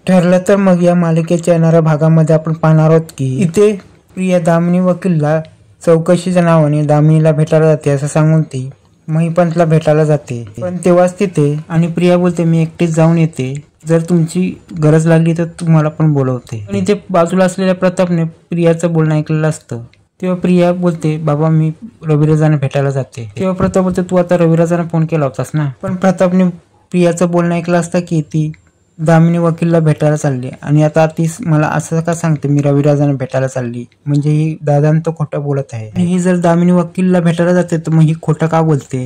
ठरलं तर मग या मालिकेच्या येणाऱ्या भागामध्ये आपण पाहणार आहोत की इथे प्रिया दामिनी वकीलला चौकशीच्या नावाने दामिनीला भेटायला जाते असं सांगून ती महिपंतला भेटायला जाते। पण तेव्हाच तिथे आणि प्रिया बोलते मी एकटीच जाऊन येते, जर तुमची गरज लागली तर तुम्हाला पण बोलवते। आणि ते बाजूला असलेल्या प्रतापने प्रियाचं बोलणं ऐकलेलं असतं। तेव्हा प्रिया बोलते बाबा मी रविराजांना भेटायला जाते। तेव्हा प्रताप बोलते तू आता रविराजांना फोन केला होतास ना। पण प्रतापने प्रियाचं बोलणं ऐकलं असतं की ती दामिनी वकीलला भेटायला चालली आणि आता ती मला असं का सांगते मी रविराजांना भेटायला चालली, म्हणजे ही दादान तो खोटं बोलत आहे। आणि ही जर दामिनी वकीलला भेटायला जाते तर मग ही खोटं का बोलते।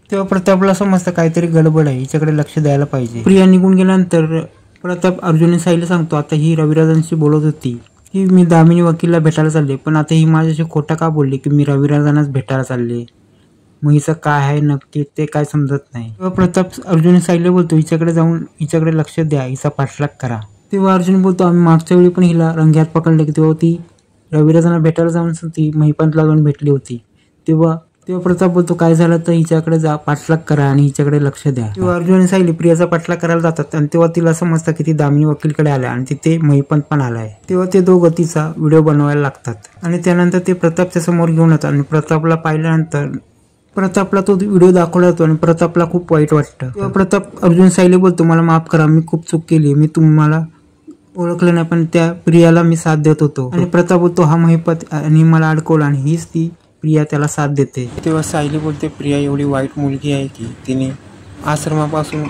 तेव्हा प्रतापला समजतं काहीतरी गडबड आहे, हिच्याकडे लक्ष द्यायला पाहिजे। प्रिया निघून गेल्यानंतर प्रताप अर्जुन साईला सांगतो आता ही रविराजांशी बोलत होती की मी दामिनी वकीलला भेटायला चालले, पण आता ही माझ्याशी खोटं का बोलली की मी रविराजांनाच भेटायला चालले, मग हिचं काय आहे नक्की ते काय समजत नाही। तेव्हा प्रताप अर्जुन साईला बोलतो हिच्याकडे जाऊन हिच्याकडे लक्ष द्या, हिचा पाठलाग करा। तेव्हा अर्जुन बोलतो आम्ही मागच्या वेळी पण हिला रंग्यात पकडले की तेव्हा ती रविराजांना भेटायला जाऊन ती महिपंतला जाऊन भेटली होती। तेव्हा प्रताप बोलतो काय झालं तर हिच्याकडे जा, पाठलाग करा आणि हिच्याकडे लक्ष द्या। तेव्हा अर्जुन आणि सायली प्रियाचा पाठलाग करायला जातात आणि तेव्हा तिला समजतं की ती दामिनी वकीलकडे आल्या आणि तिथे महिपंत पण आलाय। तेव्हा ते दोघं तिचा व्हिडिओ बनवायला लागतात आणि त्यानंतर ते प्रतापच्या समोर घेऊन येतात आणि प्रतापला पाहिल्यानंतर प्रतापला तो व्हिडिओ दाखवला जातो आणि प्रतापला खूप वाईट वाटतं। तेव्हा प्रताप अर्जुन सायली बोलतो मला माफ करा, मी खूप चूक केली, मी तुम्हाला ओळखलं नाही पण त्या प्रियाला मी साथ देत होतो। आणि प्रताप बोलतो हा महिपत आणि मला अडकवलं आणि हीच ती प्रिया त्याला साथ देते। तेव्हा सायली बोलते प्रिया एवढी वाईट मुलगी आहे की तिने आश्रमापासून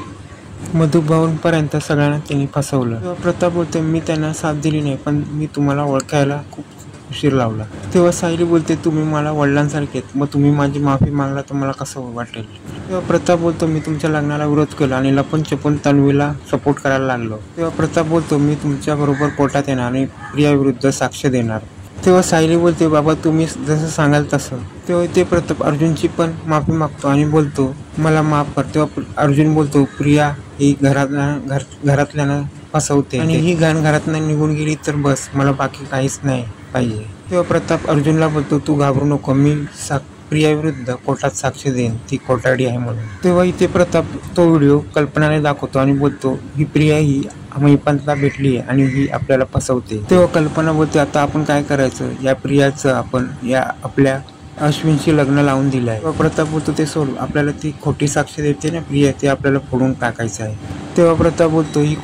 मधुभाऊंपर्यंत सगळ्यांना तिने फसवलं। तेव्हा प्रताप बोलते मी त्यांना साथ दिली नाही पण मी तुम्हाला ओळखायला खूप उशीर लावला। तेव्हा सायली बोलते तुम्ही मला वडिलांसारखे, मग तुम्ही माझी माफी मागला तर मला कसं वाटेल। तेव्हा प्रताप बोलतो मी तुमच्या लग्नाला विरोध केला आणि लपून छपून तन्वीला सपोर्ट करायला लागलो। तेव्हा प्रताप बोलतो मी तुमच्या बरोबर कोर्टात येणार आणि प्रिया विरुद्ध साक्ष देणार। तेव्हा सायली बोलते बाबा तुम्ही जसं सांगाल तसं। तेव्हा ते प्रताप अर्जुनची पण माफी मागतो आणि बोलतो मला माफ कर। तेव्हा अर्जुन बोलतो प्रिया ही घरातल्यानं फसवते आणि ही घरातनं निघून गेली तर बस, मला बाकी काहीच नाही पाहिजे। तेव्हा प्रताप अर्जुनला बोलतो तू घाबरू नको, मी प्रिया विरुद्ध कोर्टात साक्ष देईन, ती खोटारडी आहे म्हणून। तेव्हा इथे प्रताप तो व्हिडिओ कल्पनाने दाखवतो आणि बोलतो ही प्रिया ही महिपंतला भेटली आहे आणि ही आपल्याला फसवते। तेव्हा कल्पना बोलते आता आपण काय करायचं, या प्रियाचं आपण या आपल्या अश्विनशी लग्न लावून दिलं आहे। तेव्हा प्रताप बोलतो ते सोड, आपल्याला ती खोटी साक्ष देते ना प्रिया, ते आपल्याला फोडून टाकायचं आहे। तेव्हा प्रताप बोलतो ही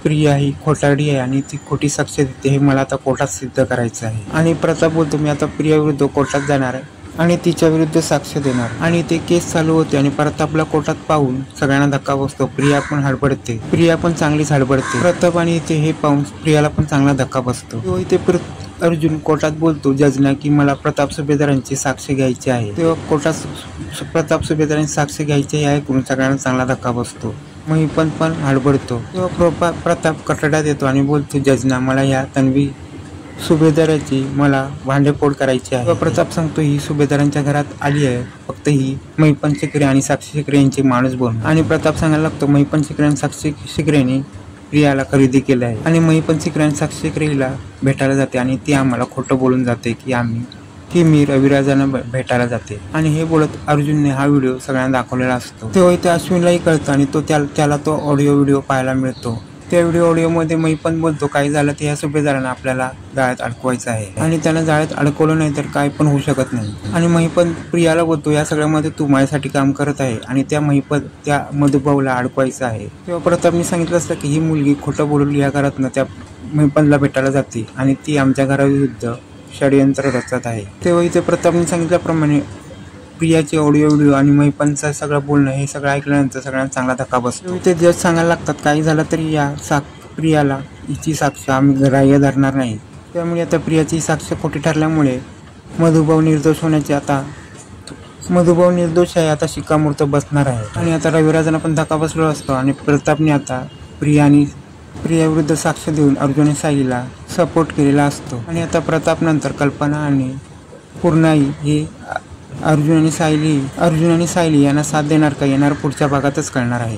प्रिया ही खोटारडी आहे आणि ती खोटी साक्ष देते, हे मला आता कोर्टात सिद्ध करायचं आहे। आणि प्रताप बोलतो मी आता प्रिया विरुद्ध कोर्टात जाणार आहे आणि तिच्या विरुद्ध साक्ष देणार। आणि ते केस चालू होते आणि प्रतापला कोर्टात पाहून सगळ्यांना धक्का बसतो, प्रिया पण हडबडते, प्रिया पण चांगलीच हडबडते। प्रताप आणि इथे हे पाहून प्रियाला पण चांगला धक्का बसतो। इथे अर्जुन कोर्टात बोलतो जजना की मला प्रताप सुभेदारांची साक्ष घ्यायची आहे। तेव्हा कोर्टात प्रताप सुभेदारांची साक्ष घ्यायची आहे करून सगळ्यांना चांगला धक्का बसतो, महिपंत पण हडबडतो। तेव्हा प्रताप कटड्यात येतो आणि बोलतो जजना मला या तन्वी सुभेदाराची मला भांडेफोड करायची आहे। प्रताप सांगतो ही सुभेदारांच्या घरात आली आहे फक्त ही महिपंत शिकरे आणि साक्षी शिकरे यांचे माणूस बनून। आणि प्रताप सांगायला लागतो महिपंत शिकरे आणि साक्षी शिकरेने प्रियाला खरेदी केलं आहे आणि महिपंत शिकरे आणि साक्षी शिकरे हिला भेटायला जाते आणि ती आम्हाला खोटं बोलून जाते की मी रविराजांना भेटायला जाते। आणि हे बोलत अर्जुनने हा व्हिडिओ सगळ्यांना दाखवलेला असतो। तेव्हा इथे अश्विनलाही कळतं आणि त्याला तो ऑडिओ व्हिडिओ पाहायला मिळतो। त्या ऑडिओमध्ये महिपंत बोलतो काही झालं तर या सुभेदारांना आपल्याला जाळ्यात अडकवायचं आहे आणि त्यांना जाळ्यात अडकवलं नाही तर काय पण होऊ शकत नाही। आणि महिपंत प्रियाला बोलतो या सगळ्यामध्ये तू माझ्यासाठी काम करत आहे आणि त्या मधुभाऊला अडकवायचं आहे। तेव्हा प्रतापने सांगितलं असतं की ही मुलगी खोटं बोलून या घरातनं त्या महिपंतला भेटायला जाते आणि ती आमच्या घराविरुद्ध षडयंत्र रचत आहे। तेव्हा इथे प्रतापने सांगितल्याप्रमाणे प्रियाचे ऑडिओ व्हिडिओ आणि महिपंतचं सगळं बोलणं हे सगळं ऐकल्यानंतर सगळ्यांना चांगला धक्का बसतो। ते जज सांगायला लागतात काही झालं तरी या प्रियाला हिची साक्ष आम्ही ग्राह्य धरणार नाही। त्यामुळे आता प्रियाची साक्ष खोटी ठरल्यामुळे मधुभाऊ निर्दोष आहे आता शिक्कामोर्तब बसणार आहे। आणि आता रविराजांना पण धक्का बसलेला असतो आणि प्रतापने आता प्रिया विरुद्ध साक्ष देऊन अर्जुन आणि सायलीला सपोर्ट केलेला असतो। आणि आता प्रताप नंतर कल्पना आणि पूर्णाई हे अर्जुन आणि सायली यांना साथ देणार का येणार पुढच्या भागातच कळणार आहे।